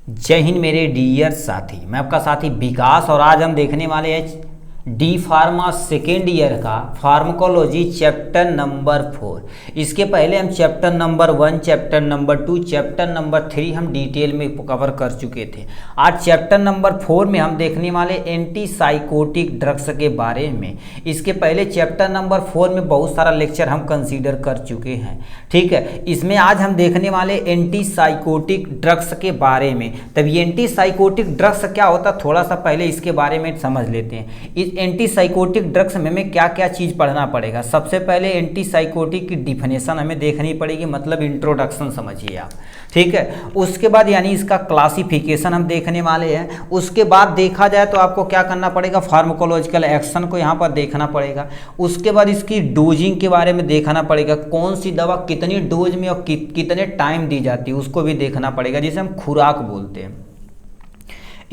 जय हिंद मेरे डियर साथी, मैं आपका साथी विकास और आज हम देखने वाले हैं डी फार्मा सेकेंड ईयर का फार्माकोलॉजी चैप्टर नंबर 4। इसके पहले हम chapter number 1, chapter number 2, chapter number 3 हम डिटेल में कवर कर चुके थे। आज चैप्टर नंबर 4 में हम देखने वाले एंटी साइकोटिक ड्रग्स के बारे में। इसके पहले चैप्टर नंबर 4 में बहुत सारा लेक्चर हम कंसीडर कर चुके हैं, ठीक है। इसमें आज हम देखने वाले एंटी साइकोटिक ड्रग्स के बारे में। तब ये एंटी साइकोटिक ड्रग्स क्या होता है, थोड़ा सा पहले इसके बारे में समझ लेते हैं। इस एंटी साइकोटिक ड्रग्स में हमें क्या क्या चीज़ पढ़ना पड़ेगा। सबसे पहले एंटी साइकोटिक की डिफिनेशन हमें देखनी पड़ेगी, मतलब इंट्रोडक्शन समझिए आप, ठीक है। उसके बाद यानी इसका क्लासिफिकेशन हम देखने वाले हैं। उसके बाद देखा जाए तो आपको क्या करना पड़ेगा, फार्माकोलॉजिकल एक्शन को यहाँ पर देखना पड़ेगा। उसके बाद इसकी डोजिंग के बारे में देखना पड़ेगा, कौन सी दवा कितनी डोज में और कितने टाइम दी जाती है उसको भी देखना पड़ेगा, जिसे हम खुराक बोलते हैं।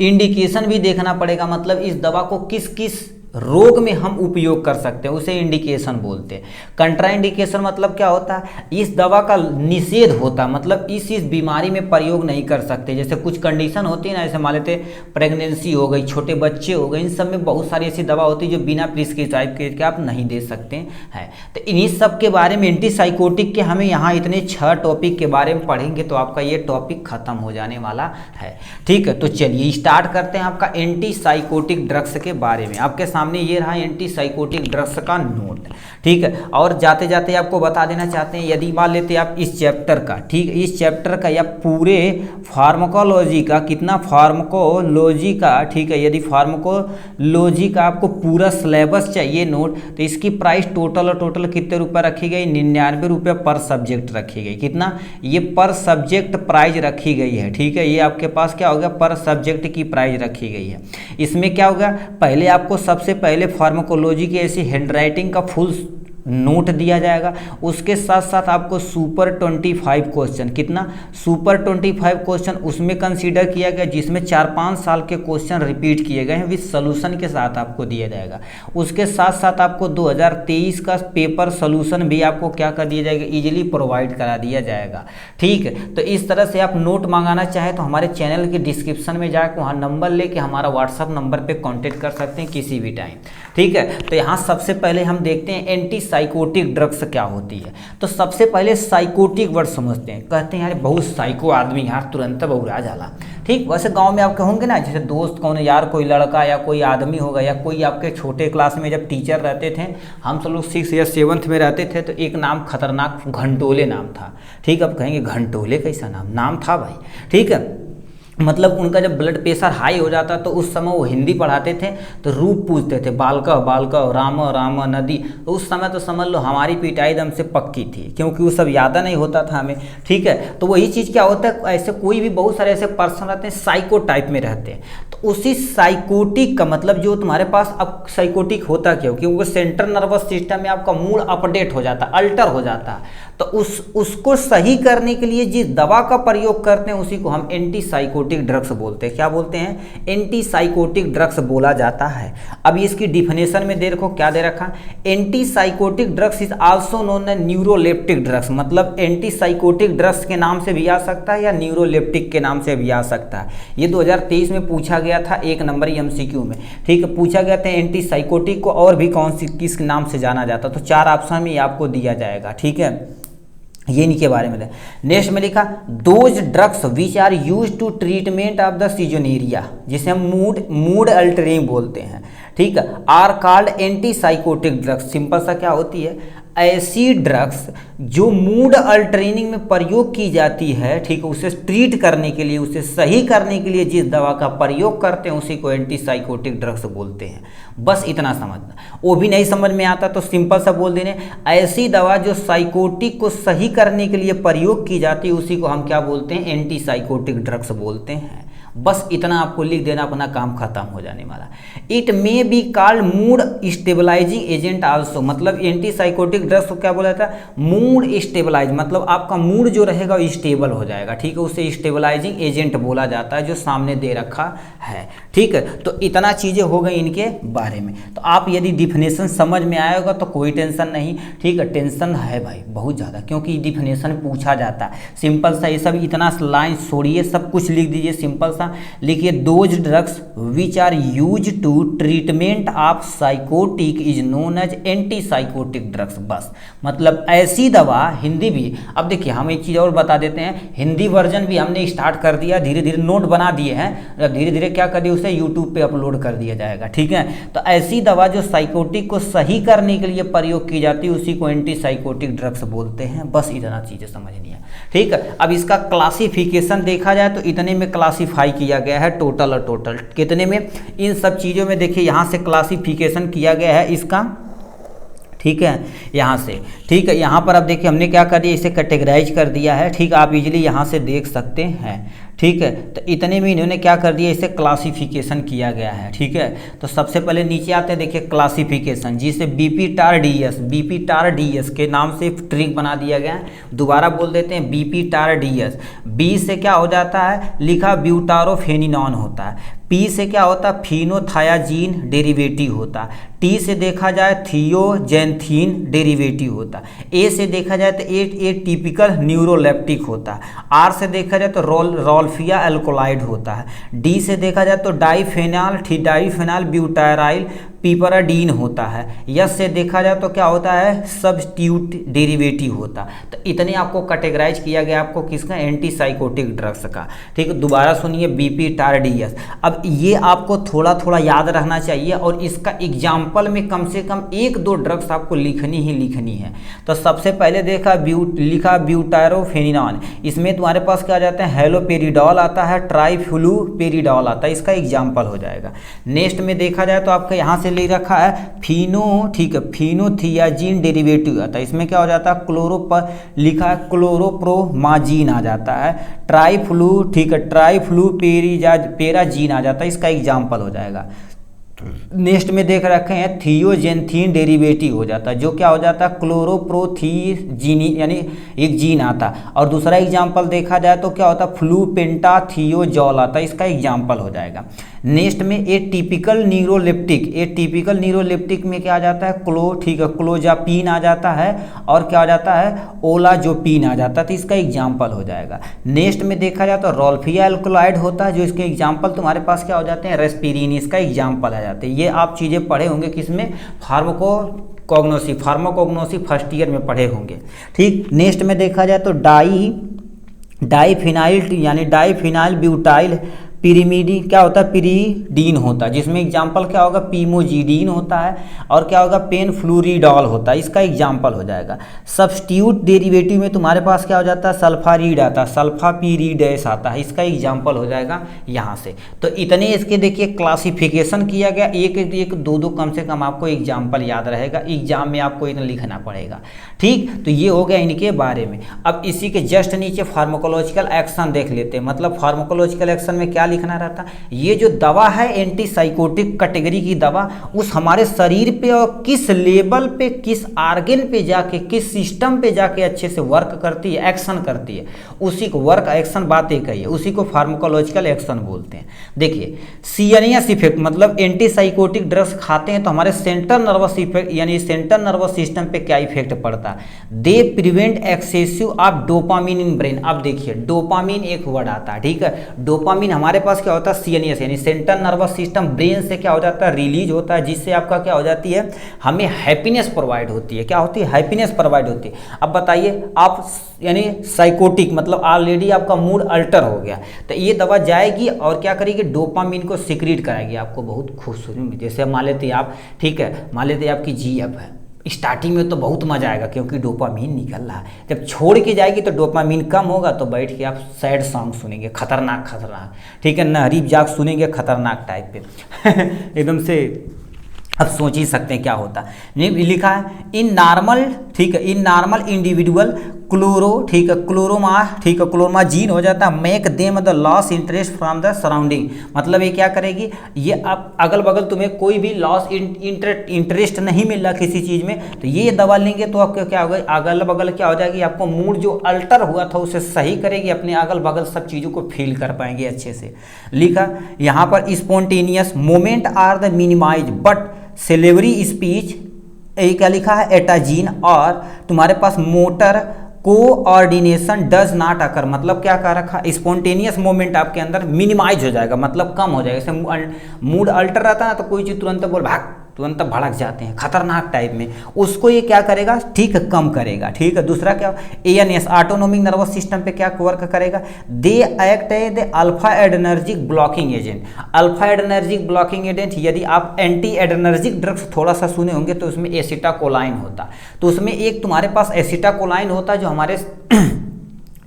इंडिकेशन भी देखना पड़ेगा, मतलब इस दवा को किस किस रोग में हम उपयोग कर सकते हैं उसे इंडिकेशन बोलते हैं। कंट्रा इंडिकेशन मतलब क्या होता है, इस दवा का निषेध होता है, मतलब इस बीमारी में प्रयोग नहीं कर सकते। जैसे कुछ कंडीशन होती है ना, जैसे मान लेते प्रेगनेंसी हो गई, छोटे बच्चे हो गए, इन सब में बहुत सारी ऐसी दवा होती है जो बिना प्रिस्क्राइब के आप नहीं दे सकते हैं। तो इन्हीं सब के बारे में एंटी साइकोटिक के हमें यहाँ इतने 6 टॉपिक के बारे में पढ़ेंगे तो आपका ये टॉपिक खत्म हो जाने वाला है, ठीक है। तो चलिए स्टार्ट करते हैं आपका एंटी साइकोटिक ड्रग्स के बारे में। आपके सामने ये रहा एंटी साइकोटिक ड्रग्स का नोट, ठीक है। और जाते जाते आपको बता देना चाहते हैं, यदि मान लेते आप इस चैप्टर का, ठीक है, इस चैप्टर का या पूरे फार्माकोलॉजी का, कितना फार्माकोलॉजी का, ठीक है, यदि फार्माकोलॉजी का आपको पूरा सिलेबस चाहिए नोट, तो इसकी प्राइस टोटल कितने रुपये रखी गई, 99 रुपये पर सब्जेक्ट रखी गई। कितना, ये पर सब्जेक्ट प्राइज रखी गई है, ठीक है। ये आपके पास क्या होगा, पर सब्जेक्ट की प्राइज रखी गई है। इसमें क्या होगा, पहले आपको सबसे पहले फार्माकोलॉजी की ऐसी हैंडराइटिंग का फुल नोट दिया जाएगा। उसके साथ साथ आपको सुपर 25 क्वेश्चन, कितना, सुपर 25 क्वेश्चन उसमें कंसीडर किया गया, जिसमें 4-5 साल के क्वेश्चन रिपीट किए गए हैं विद सोल्यूशन के साथ आपको दिया जाएगा। उसके साथ साथ आपको 2023 का पेपर सोल्यूशन भी आपको क्या कर दिया जाएगा, इजीली प्रोवाइड करा दिया जाएगा, ठीक है। तो इस तरह से आप नोट मंगाना चाहें तो हमारे चैनल के डिस्क्रिप्शन में जाकर वहाँ नंबर लेके हमारा व्हाट्सअप नंबर पर कॉन्टेक्ट कर सकते हैं किसी भी टाइम, ठीक है। तो यहाँ सबसे पहले हम देखते हैं एंटी साइकोटिक ड्रग्स क्या होती है। तो सबसे पहले साइकोटिक वर्ड समझते हैं। कहते हैं यार बहुत साइको आदमी यार तुरंत बौरा जाला, ठीक। वैसे गांव में आप कहोगे ना, जैसे दोस्त कौन है यार, कोई लड़का या कोई आदमी होगा या कोई आपके छोटे क्लास में जब टीचर रहते थे, हम सब लोग 6 या 7th में रहते थे, तो एक नाम खतरनाक घंटोले नाम था, ठीक। अब कहेंगे घंटोले कैसा नाम था भाई, ठीक है। मतलब उनका जब ब्लड प्रेशर हाई हो जाता तो उस समय वो हिंदी पढ़ाते थे तो रूप पूछते थे, बालका बालका राम नदी। तो उस समय तो समझ लो हमारी पिटाई एकदम से पक्की थी, क्योंकि वो सब याद नहीं होता था हमें, ठीक है। तो वही चीज़ क्या होता है, ऐसे कोई भी बहुत सारे ऐसे पर्सन रहते हैं साइको टाइप में रहते हैं। तो उसी साइकोटिक का मतलब जो तुम्हारे पास अब साइकोटिक होता क्यों, क्योंकि वो सेंट्रल नर्वस सिस्टम में आपका मूड अपडेट हो जाता, अल्टर हो जाता। तो उसको सही करने के लिए जिस दवा का प्रयोग करते हैं उसी को हम एंटी साइकोटिक ड्रग्स बोलते हैं। क्या बोलते हैं, एंटी साइकोटिक ड्रग्स बोला जाता है। अब इसकी डिफिनेशन में दे रखो, क्या दे रखा, anti psychotic drugs is also known as neuroleptic drugs. मतलब एंटी साइकोटिक ड्रग्स के नाम से भी आ सकता है या न्यूरोलेप्टिक के नाम से भी आ सकता है। ये 2023 में पूछा गया था 1 नंबर MCQ में, ठीक है। पूछा गया था एंटी साइकोटिक को और भी कौन सी किस नाम से जाना जाता, तो 4 ऑप्शन में आपको दिया जाएगा, ठीक है। ये इनके बारे में। नेक्स्ट में लिखा those drugs which are use to treatment of the सीजोनेरिया, जिसे हम मूड अल्टरिंग बोलते हैं, ठीक है, are called anti psychotic drugs. Simple सा क्या होती है, ऐसी ड्रग्स जो मूड अल्टरिंग में प्रयोग की जाती है, ठीक है, उसे ट्रीट करने के लिए, उसे सही करने के लिए जिस दवा का प्रयोग करते हैं उसी को एंटी साइकोटिक ड्रग्स बोलते हैं। बस इतना समझना, वो भी नहीं समझ में आता तो सिंपल सा बोल देने, ऐसी दवा जो साइकोटिक को सही करने के लिए प्रयोग की जाती है उसी को हम क्या बोलते हैं, एंटी साइकोटिक ड्रग्स बोलते हैं। बस इतना आपको लिख देना, अपना काम खत्म हो जाने वाला। It may be called mood stabilising agent also, मतलब एंटीसाइकोटिक ड्रग्स को क्या बोला जाता है, मूड स्टेबलाइज, मतलब आपका मूड जो रहेगा वो स्टेबल हो जाएगा, ठीक है, उसे स्टेबलाइजिंग एजेंट बोला जाता है जो सामने दे रखा है, ठीक है। तो इतना चीज़ें हो गई इनके बारे में। तो आप यदि डिफिनेशन समझ में आया होगा तो कोई टेंशन नहीं, ठीक है। टेंशन है भाई बहुत ज़्यादा, क्योंकि डिफिनेशन पूछा जाता है। सिंपल सा ये सब इतना लाइन छोड़िए, सब कुछ लिख दीजिए, सिंपल सा लिखिए, those drugs which are use to treatment of psychotic is known as anti psychotic drugs. बस मतलब ऐसी दवा, हिंदी भी, अब देखिए हम एक चीज़ और बता देते हैं, हिंदी वर्जन भी हमने स्टार्ट कर दिया, धीरे धीरे नोट बना दिए हैं, धीरे धीरे क्या कर दिए उसे यूट्यूब पे अपलोड कर दिया जाएगा, ठीक है। तो ऐसी दवा जो साइकोटिक को सही करने के लिए प्रयोग की जाती है उसी को एंटी साइकोटिक ड्रग्स बोलते हैं। बस इतना चीज़ें समझनी है, ठीक है। अब इसका क्लासिफिकेशन देखा जाए तो इतने में क्लासीफाई किया गया है, टोटल और टोटल कितने में, इन सब चीज़ों में देखिए यहाँ से क्लासिफिकेशन किया गया है इसका, ठीक है, यहाँ से, ठीक है। यहाँ पर अब देखिए हमने क्या कर दिया, इसे कैटेगराइज कर दिया है, ठीक, आप इजीली यहाँ से देख सकते हैं, ठीक है। तो इतने में इन्होंने क्या कर दिया, इसे क्लासिफिकेशन किया गया है, ठीक है। तो सबसे पहले नीचे आते हैं, देखिए क्लासिफिकेशन, जिसे बीपी-टार-डीएस के नाम से ट्रिक बना दिया गया है। दोबारा बोल देते हैं, बीपी-टार-डीएस। बी से क्या हो जाता है, लिखा ब्यूटारोफेनिनॉन होता है। पी से क्या होता है, फिनोथायाजीन डेरिवेटिव होता है। टी से देखा जाए थियोजेंथीन डेरिवेटिव होता है। ए से देखा जाए तो ए टिपिकल न्यूरोलेप्टिक होता है। आर से देखा जाए तो रोल्फिया एल्कोलाइड होता है। डी से देखा जाए तो डाइफेनाल ब्यूटाराइल पिपराडीन होता है। यस से देखा जाए तो क्या होता है, सब्स्टिट्यूट डेरिवेटिव होता है। तो इतने आपको कैटेगराइज किया गया आपको किसका, एंटीसाइकोटिक ड्रग्स का, ठीक है। दोबारा सुनिए, बीपी-टार-डीएस। अब ये आपको थोड़ा थोड़ा याद रहना चाहिए और इसका एग्जाम्पल में कम से कम 1-2 ड्रग्स आपको लिखनी ही लिखनी है। तो सबसे पहले देखा लिखा ब्यूटारोफेनिनॉन, इसमें तुम्हारे पास क्या आ जाता है, हेलोपेरिडॉल आता है, ट्राइफ्लूपेरिडॉल आता है, इसका एग्जाम्पल हो जाएगा। नेक्स्ट में देखा जाए तो आपका यहाँ से ले रखा है ठीक है, फिनोथियाजीन डेरिवेटिव आता है, इसमें क्या हो जाता है, लिखा है क्लोरोप्रोमाजीन आ जाता है। ठीक है, ट्राइफ्लूपेराजीन आ जाता है, इसका एग्जाम्पल हो जाएगा। नेक्स्ट में देख रखे हैं थियोजेंथीन डेरिवेटिव हो जाता है, जो क्या हो जाता है, क्लोरोप्रोथीजीनी, यानी एक जीन आता। और दूसरा एग्जाम्पल देखा जाए तो क्या होता है, फ्लूपेंटाथियोजॉल आता है, इसका एग्जाम्पल हो जाएगा। नेक्स्ट में ए टिपिकल न्यूरोलेप्टिक में क्या आ जाता है, क्लोजापीन आ जाता है, और क्या आ जाता है, ओलाजोपीन आ जाता है, तो इसका एग्जाम्पल हो जाएगा। नेक्स्ट में देखा जाए तो रोल्फिया एल्कोलाइड होता है, जो इसके एग्जाम्पल तुम्हारे पास क्या हो जाते हैं, रेस्पिरिन, इसका एग्जाम्पल आ जाते हैं। ये आप चीज़ें पढ़े होंगे किसमें, फार्माकोग्नोसी फर्स्ट ईयर में पढ़े होंगे, ठीक। नेक्स्ट में देखा जाए तो डाइफिनाइल ब्यूटाइल पिरीमिडी क्या होता है, पिरीडीन होता है, जिसमें एग्जाम्पल क्या होगा, पीमोजीडीन होता है, और क्या होगा, पेनफ्लूरिडॉल होता है, इसका एग्जाम्पल हो जाएगा। सब्स्टिट्यूट डेरिवेटिव में तुम्हारे पास क्या हो जाता है, सल्फारीड आता है, सल्फापीरीडेस आता है, इसका एग्जाम्पल हो जाएगा यहाँ से। तो इतने इसके देखिए क्लासिफिकेशन किया गया, एक 2 कम से कम आपको एग्जाम्पल याद रहेगा, एग्जाम में आपको इतना लिखना पड़ेगा, ठीक। तो ये हो गया इनके बारे में। अब इसी के जस्ट नीचे फार्माकोलॉजिकल एक्शन देख लेते हैं। मतलब फार्माकोलॉजिकल एक्शन में क्या लिखना रहता, ये जो दवा है एंटीसाइकोटिक कैटेगरी की दवा, उस हमारे शरीर पे और किस लेवल पे, किस आर्गन पे जाके, किस सिस्टम पे जाके अच्छे से वर्क करती है, एक्शन करती है, उसी को वर्क एक्शन बात एक ही है, उसी को फार्माकोलॉजिकल एक्शन बोलते हैं। देखिए सीएनएस इफेक्ट, मतलब एंटीसाइकोटिक ड्रग्स खाते हैं तो हमारे सेंट्रल नर्वस इफेक्ट यानी सेंट्रल नर्वस सिस्टम पे क्या इफेक्ट पड़ता है, they prevent excessive of dopamine in brain. अब देखिए डोपामिन एक वर्ड आता है, ठीक है। डोपामिन हमारे पास क्या होता है, सीएनएस यानी सेंट्रल नर्वस सिस्टम ब्रेन से क्या हो जाता है, रिलीज होता है, जिससे आपका क्या हो जाती है, हमें हैप्पीनेस प्रोवाइड होती है। क्या होती है, हैप्पीनेस प्रोवाइड होती है। अब बताइए आप यानी साइकोटिक मतलब ऑलरेडी आपका मूड अल्टर हो गया, तो ये दवा जाएगी और क्या करेगी, डोपामिन को सिक्रीट कराएगी, आपको बहुत खुश होगी। जैसे मान लेते हैं आप, ठीक है, मान लेते हैं आपकी जीएफ है, स्टार्टिंग में तो बहुत मजा आएगा क्योंकि डोपामिन निकल रहा है, जब छोड़ के जाएगी तो डोपामिन कम होगा, तो बैठ के आप सैड सॉन्ग सुनेंगे, खतरनाक, ठीक है, नहरीब जाग सुनेंगे खतरनाक टाइप पे एकदम से। अब सोच ही सकते हैं क्या होता है। लिखा है इन नॉर्मल ठीक है, इन नॉर्मल इंडिविजुअल क्लोरो, ठीक है, क्लोरोमा, ठीक है, क्लोरोमाजीन हो जाता है, make them the loss interest from the surrounding. मतलब ये क्या करेगी, ये अब अगल बगल तुम्हें कोई भी लॉस इंटरेस्ट नहीं मिल रहा किसी चीज़ में, तो ये दवा लेंगे तो आपको क्या होगा, अगल बगल क्या हो जाएगी, आपको मूड जो अल्टर हुआ था उसे सही करेगी, अपने अगल बगल सब चीज़ों को फील कर पाएंगे अच्छे से। लिखा यहाँ पर spontaneous moment are the minimize but slurred speech, ये क्या लिखा है, एटाजीन, और तुम्हारे पास motor coordination does not occur. मतलब क्या कह रखा, स्पॉन्टेनियस मोमेंट आपके अंदर मिनिमाइज हो जाएगा, मतलब कम हो जाएगा। जैसे मूड अल्टर रहता है ना, तो कोई चीज़ तुरंत बोल भाग, तुरंत भड़क जाते हैं खतरनाक टाइप में, उसको ये क्या करेगा, ठीक है, कम करेगा। ठीक है, दूसरा क्या, ANS ऑटोनोमिक नर्वस सिस्टम पे क्या वर्क करेगा, they act as the alpha adrenergic blocking agent. Alpha adrenergic blocking agent, यदि आप एंटी एडर्नर्जिक ड्रग्स थोड़ा सा सुने होंगे तो उसमें एसिटाकोलाइन होता, तो उसमें एक तुम्हारे पास एसिटाकोलाइन होता जो हमारे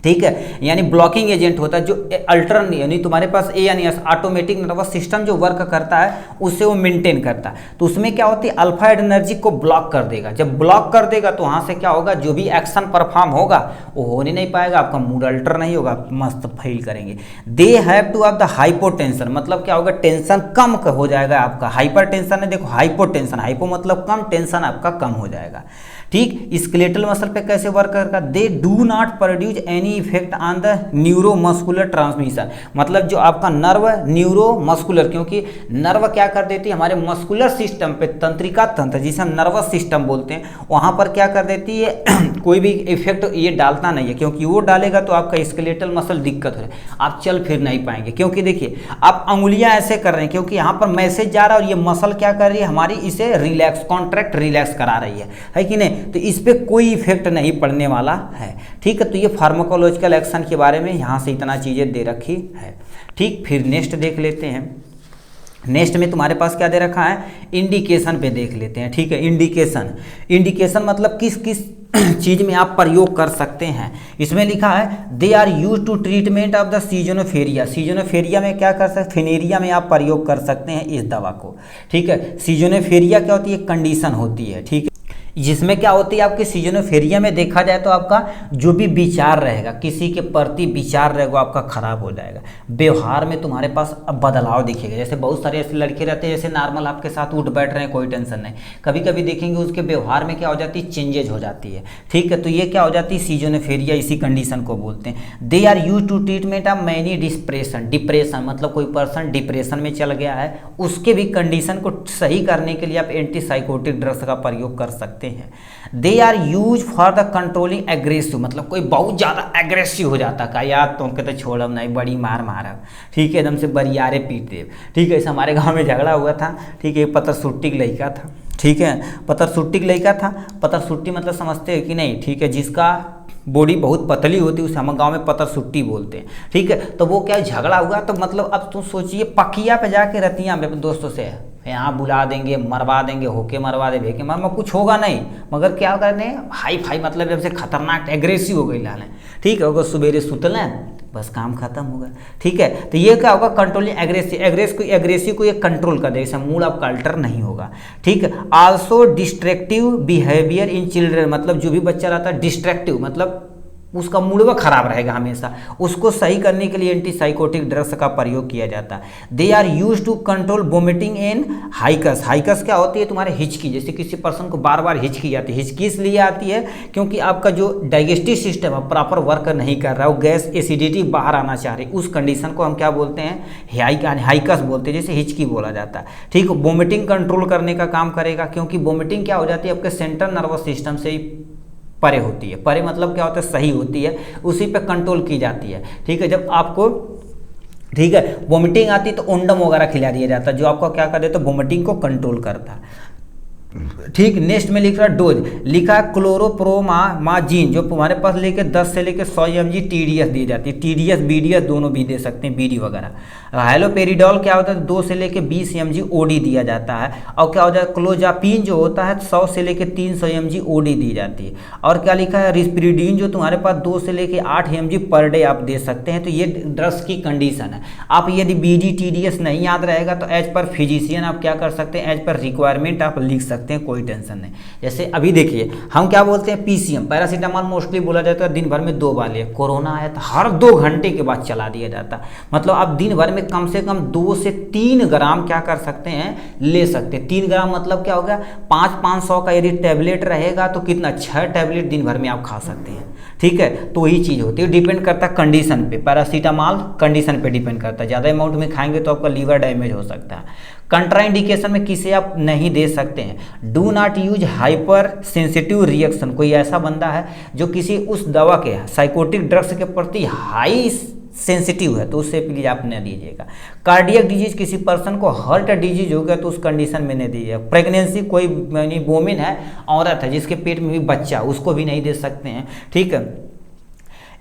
ठीक है, यानी ब्लॉकिंग एजेंट होता है, जो अल्टरन यानी तुम्हारे पास ANS ऑटोमेटिक नर्वस सिस्टम जो वर्क करता है उससे वो मेंटेन करता है। तो उसमें क्या होती है, अल्फा एडर्नर्जिक को ब्लॉक कर देगा। जब ब्लॉक कर देगा तो वहाँ से क्या होगा, जो भी एक्शन परफॉर्म होगा वो होने नहीं पाएगा, आपका मूड अल्टर नहीं होगा, मस्त फील करेंगे। They have to have the hypotension, मतलब क्या होगा, टेंशन कम हो जाएगा आपका। हाइपर टेंशन है, देखो हाइपोटेंशन, हाइपो मतलब कम, टेंशन आपका कम हो जाएगा। ठीक, स्केलेटल मसल पे कैसे वर्क करेगा, they do not produce any effect on the neuromuscular transmission. मतलब जो आपका नर्व न्यूरोमस्कुलर, क्योंकि नर्व क्या कर देती है हमारे मस्कुलर सिस्टम पे, तंत्रिका तंत्र जिसे हम नर्वस सिस्टम बोलते हैं, वहाँ पर क्या कर देती है कोई भी इफेक्ट ये डालता नहीं है, क्योंकि वो डालेगा तो आपका स्केलेटल मसल दिक्कत है, आप चल फिर नहीं पाएंगे। क्योंकि देखिए आप अंगुलियां ऐसे कर रहे हैं, क्योंकि यहाँ पर मैसेज जा रहा है और ये मसल क्या कर रही है हमारी, इसे रिलैक्स कॉन्ट्रैक्ट रिलैक्स करा रही है कि नहीं, तो इस पर कोई इफेक्ट नहीं पड़ने वाला है। ठीक है, तो ये फार्माकोलॉजिकल एक्शन के बारे में यहाँ से इतना चीज़ें दे रखी है। ठीक, फिर नेक्स्ट देख लेते हैं। नेक्स्ट में तुम्हारे पास क्या दे रखा है, इंडिकेशन पे देख लेते हैं। ठीक है, इंडिकेशन, इंडिकेशन मतलब किस किस चीज़ में आप प्रयोग कर सकते हैं। इसमें लिखा है they are use to treatment of the schizophrenia. Schizophrenia में क्या कर सकते, फिनेरिया में आप प्रयोग कर सकते हैं इस दवा को। ठीक है, सीजोनोफेरिया क्या होती है, कंडीशन होती है। ठीक है, जिसमें क्या होती है आपके सीजोनोफेरिया में देखा जाए तो आपका जो भी विचार रहेगा, किसी के प्रति विचार रहेगा आपका खराब हो जाएगा। व्यवहार में तुम्हारे पास अब बदलाव दिखेगा। जैसे बहुत सारे ऐसे लड़के रहते हैं जैसे नॉर्मल आपके साथ उठ बैठ रहे हैं, कोई टेंशन नहीं, कभी कभी देखेंगे उसके व्यवहार में क्या हो जाती है, चेंजेज हो जाती है। ठीक है, तो ये क्या हो जाती है, सीजोनोफेरिया, इसी कंडीशन को बोलते हैं। They are use to treatment of many depression. Depression मतलब कोई पर्सन डिप्रेशन में चल गया है, उसके भी कंडीशन को सही करने के लिए आप एंटीसाइकोटिक ड्रग्स का प्रयोग कर सकते हैं। They are use for the controlling aggressive, मतलब कोई बहुत ज़्यादा एग्रेसिव हो जाता का यार तुम कहते छोड़म नहीं, बड़ी मार मारब। ठीक है, एकदम से बरियारे पीट देव। ठीक है, ऐसे हमारे गांव में झगड़ा हुआ था। ठीक है, पतर सुट्टी का लड़का था। ठीक है, पतर सुट्टी का लड़का था। पतर सुट्टी मतलब समझते हैं कि नहीं। ठीक है, जिसका बॉडी बहुत पतली होती है उसे हम गांव में पतर सुट्टी बोलते हैं। ठीक है, तो वो क्या झगड़ा हुआ, तो मतलब अब तुम सोचिए पकिया पे जाके रतिया में अपने दोस्तों से यहाँ बुला देंगे, मरवा देंगे, होके मरवा दे, भेके मर कुछ होगा नहीं, मगर क्या करने हाई फाई, मतलब जब से खतरनाक एग्रेसिव हो गई लाल है। ठीक है, अगर सवेरे सुतलें बस काम खत्म होगा। ठीक है, तो ये क्या होगा, कंट्रोलिंग एग्रेसिव को ये कंट्रोल कर देगा, इससे मूड आपका अल्टर नहीं होगा। ठीक है, also destructive behaviour in children, मतलब जो भी बच्चा रहता है डिस्ट्रैक्टिव मतलब उसका मूड वह खराब रहेगा हमेशा, उसको सही करने के लिए एंटीसाइकोटिक ड्रग्स का प्रयोग किया जाता है। They are use to control vomiting in hiccups. Hiccups क्या होती है, तुम्हारे हिचकी, जैसे किसी पर्सन को बार बार हिचकी आती है। हिचकी इसलिए आती है क्योंकि आपका जो डाइजेस्टिव सिस्टम है प्रॉपर वर्क नहीं कर रहा है, वो गैस एसिडिटी बाहर आना चाह रही, उस कंडीशन को हम क्या बोलते हैं, हाइकस बोलते हैं, जैसे हिचकी बोला जाता है। ठीक है, वोमिटिंग कंट्रोल करने का काम करेगा, क्योंकि वोमिटिंग क्या हो जाती है आपके सेंट्रल नर्वस सिस्टम से ही परे होती है। परे मतलब क्या होता है, सही होती है, उसी पे कंट्रोल की जाती है। ठीक है, जब आपको ठीक है वोमिटिंग आती है तो ओंडम वगैरह खिला दिया जाता है, जो आपको क्या कर देता है, वोमिटिंग को कंट्रोल करता है। ठीक, नेक्स्ट में लिख रहा है डोज, लिखा है क्लोरोप्रोमाजीन, जो तुम्हारे पास लेके 10 से लेके 100 mg TDS दी जाती है। TDS BDS दोनों भी दे सकते हैं, BD वगैरह। हाइलोपेरिडॉल क्या होता है, 2 से लेके 20 mg OD दिया जाता है। और क्या होता है, क्लोजापिन जो होता है 100 से लेके 300 mg OD दी जाती है। और क्या लिखा है, रिस्पिरिडीन जो तुम्हारे पास 2 से लेके 8 mg पर डे आप दे सकते हैं। तो ये ड्रग्स की कंडीशन है। आप यदि BD TDS नहीं याद रहेगा तो एज पर फिजिशियन आप क्या कर सकते हैं, एज पर रिक्वायरमेंट आप लिख सकते हैं। सकते हैं, कोई टेंशन नहीं। जैसे अभी देखिए हम क्या बोलते हैं, पीसीएम पैरासीटामोल मोस्टली बोला जाता है, दिन भर में 2 बार लिया। कोरोना आया था हर 2 घंटे के बाद चला दिया जाता, मतलब आप दिन भर में कम से कम 2 से 3 ग्राम क्या कर सकते हैं, ले सकते हैं। 3 ग्राम मतलब क्या हो गया, 500 का यदि टैबलेट रहेगा तो कितना, 6 टैबलेट दिन भर में आप खा सकते हैं, ठीक है। तो वही चीज़ होती है, डिपेंड करता है कंडीशन पे, पैरासीटामोल कंडीशन पे डिपेंड करता है। ज़्यादा अमाउंट में खाएंगे तो आपका लीवर डैमेज हो सकता है। कंट्राइंडिकेशन में किसे आप नहीं दे सकते हैं, do not use hyper sensitive reaction, कोई ऐसा बंदा है जो किसी उस दवा के साइकोटिक ड्रग्स के प्रति हाई सेंसिटिव है तो उससे प्लीज आप न दीजिएगा। कार्डियक डिजीज, किसी पर्सन को हार्ट डिजीज हो गया तो उस कंडीशन में नहीं दीजिएगा। प्रेगनेंसी, कोई वोमेन है, औरत है जिसके पेट में भी बच्चा, उसको भी नहीं दे सकते हैं, ठीक है।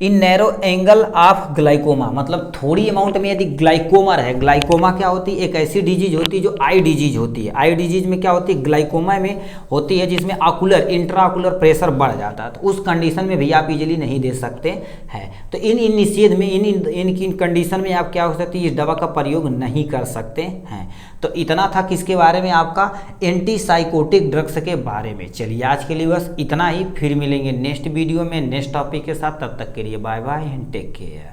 इन नैरो एंगल ऑफ ग्लाइकोमा, मतलब थोड़ी अमाउंट में यदि ग्लाइकोमा है, ग्लाइकोमा क्या होती है, एक ऐसी डिजीज होती है जो आई डिजीज होती है। आई डिजीज में क्या होती है, ग्लाइकोमा में होती है जिसमें आकुलर इंट्राकुलर प्रेशर बढ़ जाता है, तो उस कंडीशन में भी आप इजीली नहीं दे सकते हैं। तो इन निषेध में इन कंडीशन में आप क्या हो सकती है, इस दवा का प्रयोग नहीं कर सकते हैं। तो इतना था किसके बारे में, आपका एंटीसाइकोटिक ड्रग्स के बारे में। चलिए आज के लिए बस इतना ही, फिर मिलेंगे नेक्स्ट वीडियो में नेक्स्ट टॉपिक के साथ। तब तक के लिए bye bye and take care.